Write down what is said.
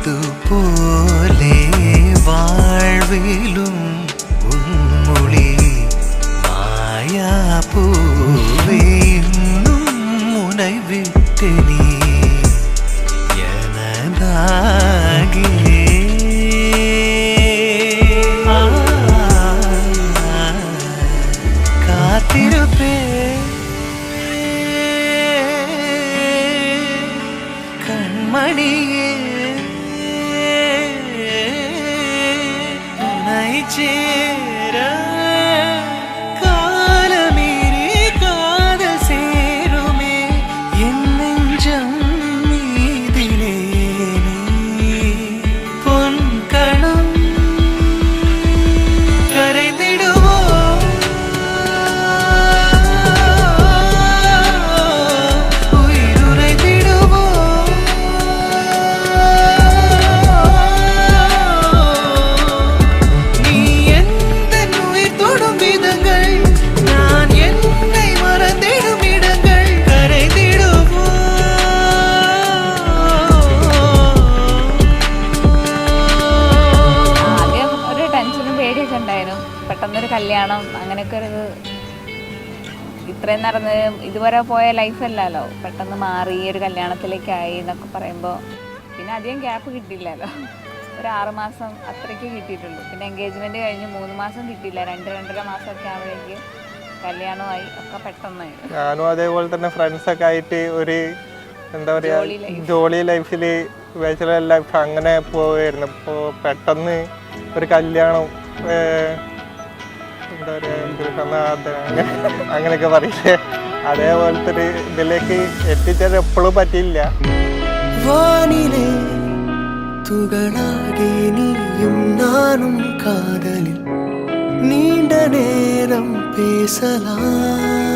ഇതുപോലെ വാഴ്വിലും ഉൻമൊഴി മായാപ്പൂവേ இன்னும் முனை விட்டு நீ எனதாகிலே காத்திருப்பே கண்மணியே சேர காலமீறி காதல் சேருமே என் நெஞ்சம் மீதிலே பொன் கணம் கரைந்திடுவோ உயிருரைந்திடுவோ പെട്ടെന്നൊരു കല്യാണം അങ്ങനെയൊക്കെ ഒരു ഇത്രയും നടന്ന് ഇതുവരെ പോയ ലൈഫല്ലല്ലോ, പെട്ടെന്ന് മാറി ഒരു കല്യാണത്തിലേക്കായി എന്നൊക്കെ പറയുമ്പോൾ പിന്നെ അധികം ഗ്യാപ്പ് കിട്ടിയില്ലല്ലോ. ഒരു 6 മാസം അത്രയ്ക്ക് കിട്ടിയിട്ടുള്ളൂ. പിന്നെ എൻഗേജ്മെൻറ്റ് കഴിഞ്ഞ് 3 മാസം കിട്ടിയില്ല, 2-2.5 മാസമൊക്കെ ആവുമ്പോഴേക്ക് കല്യാണമായി. ഒക്കെ പെട്ടെന്നായി. ഞാനും അതേപോലെ തന്നെ ഫ്രണ്ട്സൊക്കെ ആയിട്ട് ഒരു എന്താ പറയുക ജോളി ലൈഫിൽ ബാച്ചിലർ ലൈഫ് അങ്ങനെ പോവായിരുന്നു. ഇപ്പോൾ പെട്ടെന്ന് ഒരു കല്യാണം എന്താ പറയുക അങ്ങനെയൊക്കെ പറയില്ലേ, അതേപോലത്തെ ഒരു ഇതിലേക്ക് എത്തിച്ചേരാൻ എപ്പോഴും പറ്റിയില്ല. വാനിലെ തുകളാകെ നീയും നാനും കാതലിൽ നീണ്ട നേരം പേസലാം.